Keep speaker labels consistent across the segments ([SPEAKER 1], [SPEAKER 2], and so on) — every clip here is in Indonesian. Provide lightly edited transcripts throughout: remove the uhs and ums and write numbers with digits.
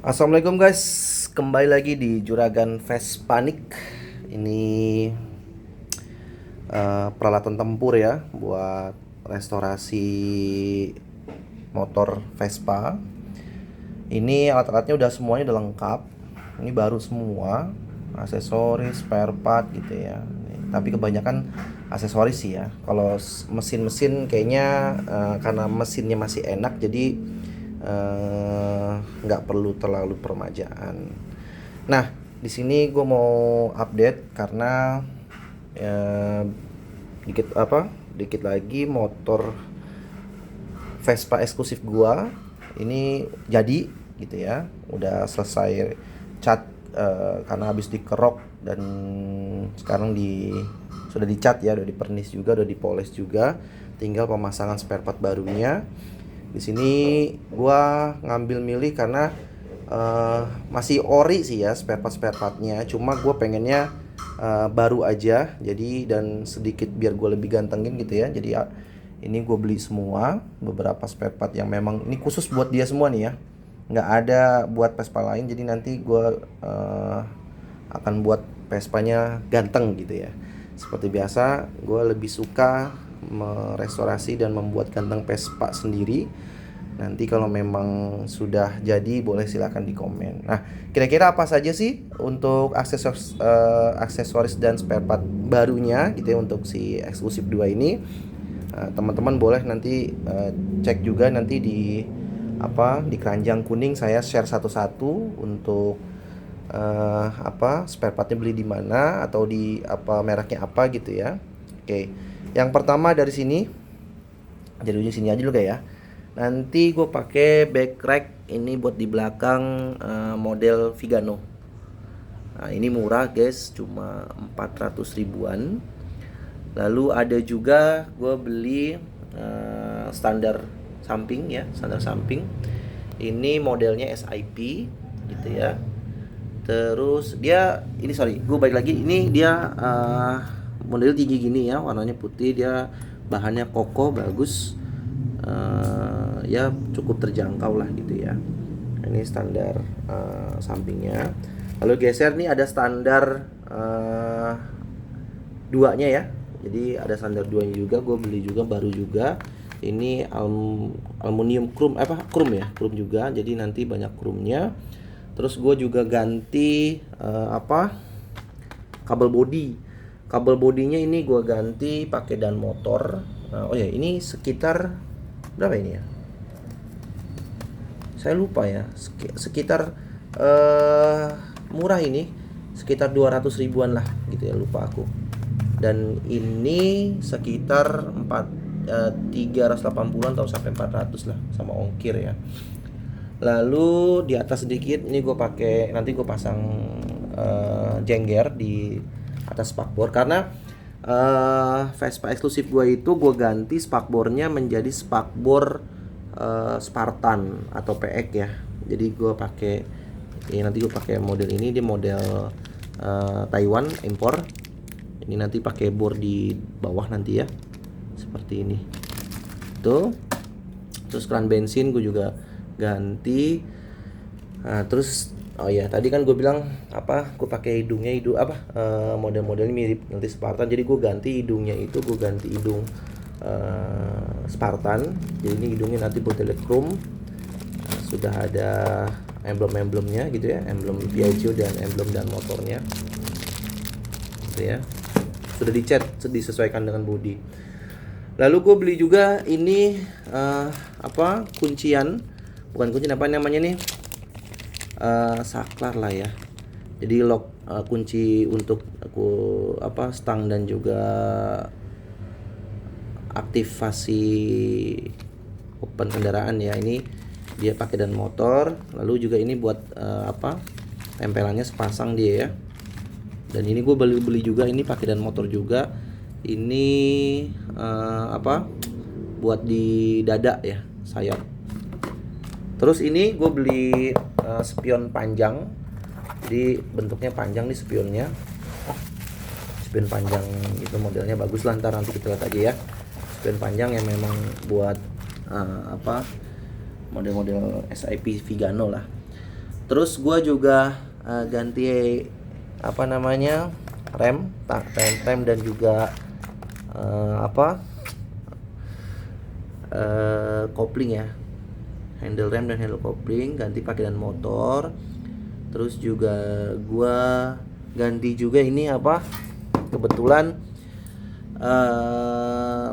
[SPEAKER 1] Assalamualaikum guys, kembali lagi di Juragan Vespanik. Ini peralatan tempur ya buat restorasi motor Vespa. Ini alat-alatnya udah semuanya udah lengkap. Ini baru semua, aksesoris, spare part gitu ya. Tapi kebanyakan aksesoris sih ya. Kalau mesin-mesin kayaknya karena mesinnya masih enak jadi nggak perlu terlalu permajaan. Nah, di sini gue mau update karena eh, dikit lagi motor Vespa eksklusif gua ini jadi gitu ya, udah selesai cat karena habis dikerok dan sekarang sudah dicat ya, udah dipernis juga, udah dipoles juga, tinggal pemasangan spare part barunya. Di sini gua ngambil milih karena masih ori sih ya spare partnya, cuma gue pengennya baru aja, jadi dan sedikit biar gue lebih gantengin gitu ya. Jadi ini gue beli semua beberapa spare part yang memang ini khusus buat dia semua nih ya, nggak ada buat Vespa lain. Jadi nanti gue akan buat Vespanya ganteng gitu ya. Seperti biasa, gue lebih suka merestorasi dan membuat ganteng Vespa sendiri. Nanti kalau memang sudah jadi boleh silakan di komen. Nah, kira-kira apa saja sih untuk aksesoris dan spare part barunya gitu ya untuk si eksklusif 2 ini. Teman-teman boleh nanti cek juga nanti di keranjang kuning saya share satu-satu untuk spare partnya beli di mana atau di apa mereknya apa gitu ya. Oke. Yang pertama dari sini. Jadi ujung sini aja dulu kayak ya. Nanti gue pakai back rack ini buat di belakang model Vigano. Nah, ini murah guys, cuma 400 ribuan. Lalu ada juga gue beli standar samping ya, standar samping. Ini modelnya SIP gitu ya. Terus dia ini gue balik lagi, ini dia model tinggi gini ya, warnanya putih, dia bahannya kokoh bagus. Ya cukup terjangkau lah gitu ya. Ini standar sampingnya. Lalu geser nih ada standar duanya ya. Jadi ada standar duanya juga, gue beli juga baru juga. Ini aluminium chrome ya, chrome juga. Jadi nanti banyak chrome-nya. Terus gue juga ganti kabel body. Kabel bodinya ini gue ganti pakai dan motor. Oh ya, ini sekitar berapa ini ya? Saya lupa ya. Sekitar murah ini, sekitar 200 ribuan lah gitu ya, lupa aku. Dan ini sekitar 380-an atau sampai 400 lah sama ongkir ya. Lalu di atas sedikit ini gue pakai, nanti gue pasang jengger di atas spakbor karena Vespa eksklusif gue itu gue ganti spakbornya menjadi spakbor Spartan atau PX ya. Jadi gue pakai nanti gue pakai model ini, dia model Taiwan impor. Ini nanti pakai bor di bawah nanti ya, seperti ini tuh. Terus keran bensin gue juga ganti. Nah, terus oh ya, tadi kan gue bilang gue pakai hidung model-modelnya mirip nanti Spartan. Jadi gue ganti hidungnya itu, gue ganti hidung Spartan. Jadi ini hidungnya nanti modelnya chrome. Sudah ada emblem-emblemnya gitu ya, emblem Piaggio dan emblem dan motornya gitu ya. Sudah dicat, disesuaikan dengan bodi. Lalu gue beli juga ini kuncian, bukan kuncian, apa namanya nih, saklar lah ya. Jadi lock kunci untuk stang dan juga aktivasi open kendaraan ya. Ini dia pakai dan motor. Lalu juga ini buat tempelannya sepasang dia ya. Dan ini gue beli juga ini pakai dan motor juga. Ini buat di dada ya, sayap. Terus ini gue beli spion panjang. Jadi bentuknya panjang nih spionnya. Spion panjang itu modelnya bagus lah, ntar nanti kita lihat aja ya. Spion panjang yang memang buat model-model SIP Vigano lah. Terus gua juga ganti apa namanya, rem dan juga kopling ya, handle rem dan handle kopling ganti pakai dan motor. Terus juga gua ganti juga ini kebetulan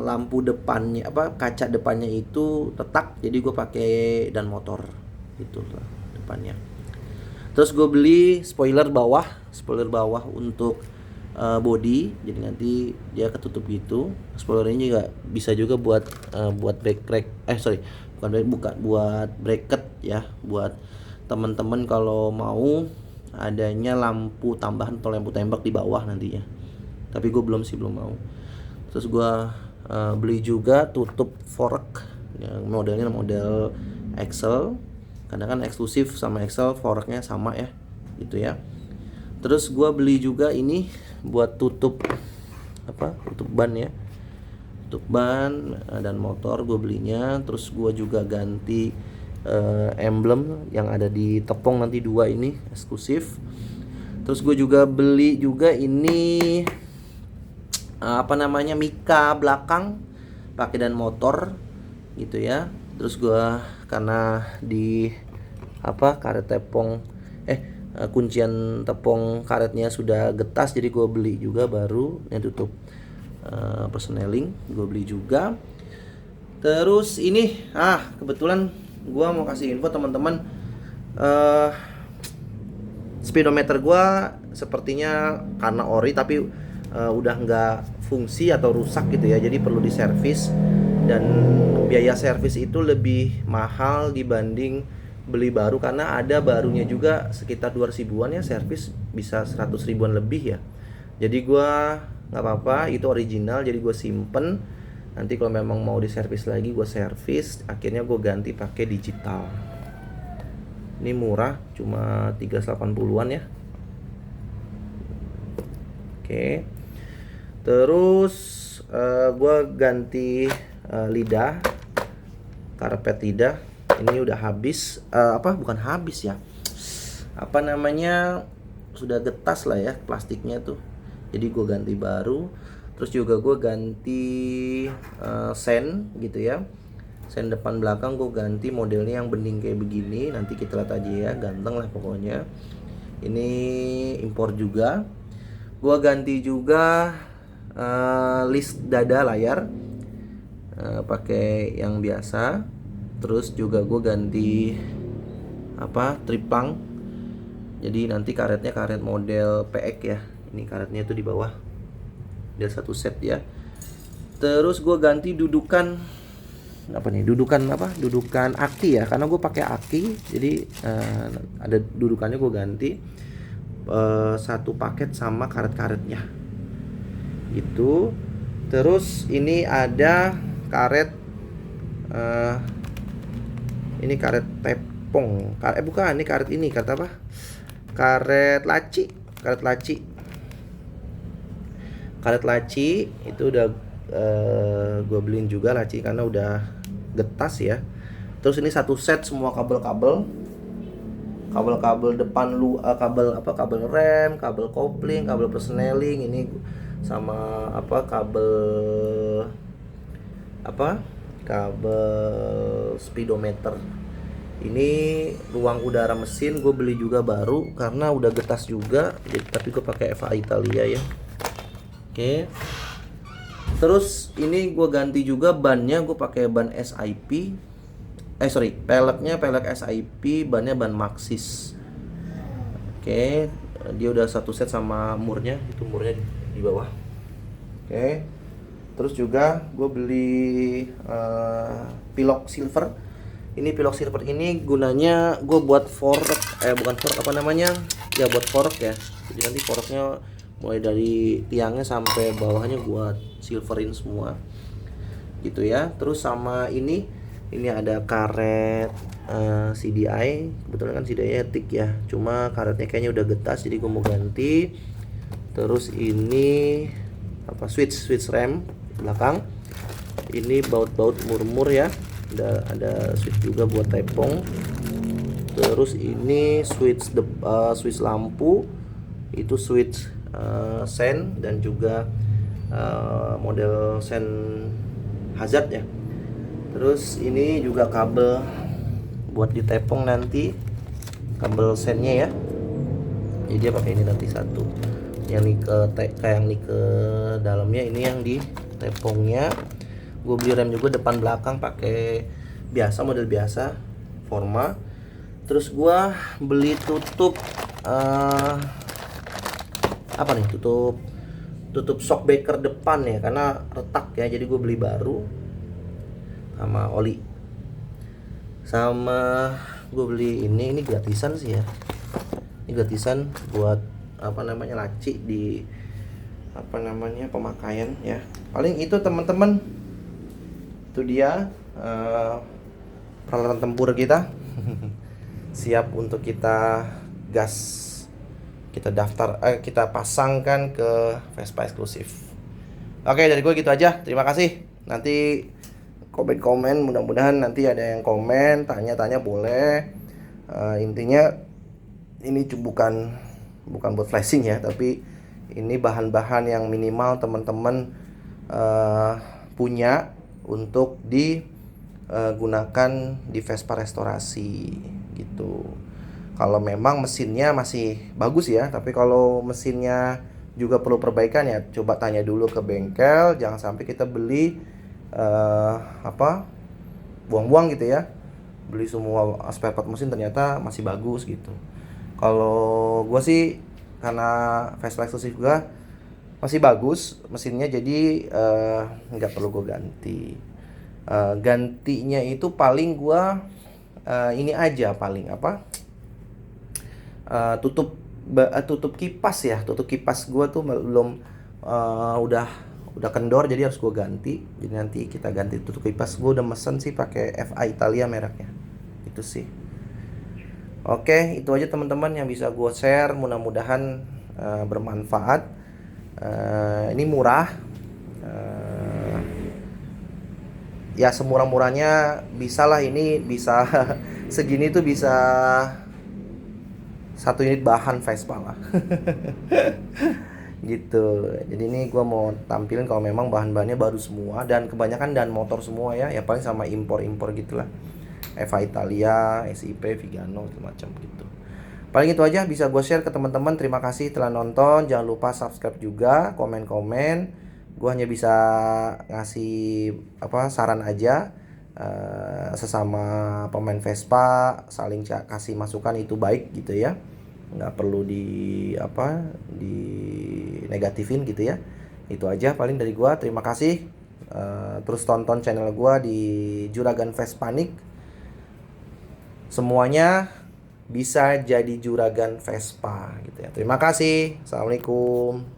[SPEAKER 1] lampu depannya kaca depannya itu retak, jadi gue pakai dan motor gitu lah depannya. Terus gue beli spoiler bawah untuk body, jadi nanti dia ketutup gitu. Spoiler ini juga bisa juga buat buat bracket ya, buat temen-temen kalau mau adanya lampu tambahan atau lampu tembak di bawah nantinya. Tapi gue belum mau. Terus gue beli juga tutup fork yang modelnya model Excel, karena kan eksklusif sama Excel forknya sama ya gitu ya. Terus gue beli juga ini buat tutup ban ya, tutup ban dan motor gue belinya. Terus gue juga ganti emblem yang ada di tepung nanti 2 ini eksklusif. Terus gue juga beli juga ini mika belakang pakai dan motor gitu ya. Terus gua karena di karet tepung kuncian tepung karetnya sudah getas, jadi gua beli juga baru yang tutup persneling gua beli juga. Terus ini kebetulan gua mau kasih info teman-teman, speedometer gua sepertinya karena ori tapi udah nggak fungsi atau rusak gitu ya, jadi perlu diservis. Dan biaya servis itu lebih mahal dibanding beli baru, karena ada barunya juga sekitar 200 ribuan ya, servis bisa 100 ribuan lebih ya. Jadi gua nggak apa-apa, itu original, jadi gue simpen. Nanti kalau memang mau diservis lagi gue servis, akhirnya gue ganti pakai digital. Ini murah, cuma 380-an ya. Oke. Terus gue ganti lidah, karpet lidah. Ini udah habis, bukan habis ya, sudah getas lah ya plastiknya tuh, jadi gue ganti baru. Terus juga gue ganti sen gitu ya, sen depan belakang gue ganti modelnya yang bening kayak begini. Nanti kita lihat aja ya, ganteng lah pokoknya. Ini impor juga. Gue ganti juga list dada layar, pakai yang biasa. Terus juga gue ganti triplang. Jadi nanti karetnya karet model PX ya. Ini karetnya itu di bawah. Dia satu set ya. Terus gue ganti dudukan dudukan aki ya, karena gue pakai aki. Jadi ada dudukannya gue ganti satu paket sama karet-karetnya gitu. Terus ini ada karet ini karet tepung, bukan, ini karet laci itu udah gue beliin juga laci karena udah getas ya. Terus ini satu set semua kabel depan kabel rem, kabel kopling, kabel persneling, ini sama kabel speedometer. Ini ruang udara mesin gue beli juga baru karena udah getas juga, tapi gue pakai FA Italia ya. Oke. Terus ini gue ganti juga bannya, gue pakai ban SIP. Peleknya pelek SIP, bannya ban Maxxis. Oke, dia udah satu set sama murnya, itu murnya di bawah. Oke. Terus juga gue beli pilok silver. Ini pilok silver ini gunanya gue buat fork, buat fork ya. Jadi nanti forknya mulai dari tiangnya sampai bawahnya buat silverin semua gitu ya. Terus sama ini ada karet CDI. Kebetulan kan CDI-nya tik ya, cuma karetnya kayaknya udah getas, jadi gue mau ganti. Terus ini switch rem belakang. Ini baut murmur ya, ada switch juga buat tepung. Terus ini switch lampu, itu switch sen, dan juga model sen hazard ya. Terus ini juga kabel buat ditepong nanti, kabel sennya ya. Jadi dia pakai ini nanti satu. Yang yang ke dalamnya ini yang di tepongnya. Gue beli rem juga depan belakang pakai biasa, model biasa, Forma. Terus gue beli tutup apa nih, tutup shockbreaker depan ya, karena retak ya, jadi gue beli baru, sama oli, sama gue beli ini gratisan sih ya, ini gratisan buat laci di pemakaian ya. Paling itu teman-teman, itu dia peralatan tempur kita siap untuk kita gas, kita pasangkan ke Vespa eksklusif. Oke, dari gue gitu aja. Terima kasih. Nanti komen, mudah-mudahan nanti ada yang komen, tanya-tanya boleh. Intinya ini bukan buat flashing ya, tapi ini bahan-bahan yang minimal teman-teman punya untuk digunakan di Vespa restorasi gitu. Kalau memang mesinnya masih bagus ya, tapi kalau mesinnya juga perlu perbaikan ya, coba tanya dulu ke bengkel. Jangan sampai kita beli buang-buang gitu ya, beli semua spare part mesin ternyata masih bagus gitu. Kalau gue sih karena Vespa eksklusif gue masih bagus mesinnya, jadi nggak perlu gue ganti. Gantinya itu paling gue ini aja, paling tutup kipas ya. Tutup kipas gue tuh belum udah kendor, jadi harus gue ganti. Jadi nanti kita ganti tutup kipas. Gue udah mesen sih pakai FA Italia mereknya, itu sih. Oke, itu aja teman-teman yang bisa gue share, mudah-mudahan bermanfaat. Ini murah, ya semurah-murahnya bisa lah. Ini bisa segini tuh bisa 1 unit bahan Vespa lah gitu. Jadi ini gue mau tampilin kalau memang bahan-bahannya baru semua, dan kebanyakan dan motor semua ya, ya paling sama impor-impor gitulah, Eva Italia, SIP, Vigano, macam gitu. Paling itu aja bisa gue share ke teman-teman. Terima kasih telah nonton, jangan lupa subscribe juga, komen-komen. Gue hanya bisa ngasih saran aja, sesama pemain Vespa saling kasih masukan itu baik gitu ya, nggak perlu di negatifin gitu ya. Itu aja paling dari gua. Terima kasih. Terus tonton channel gua di Juragan Vespanik. Semuanya bisa jadi juragan Vespa gitu ya. Terima kasih. Assalamualaikum.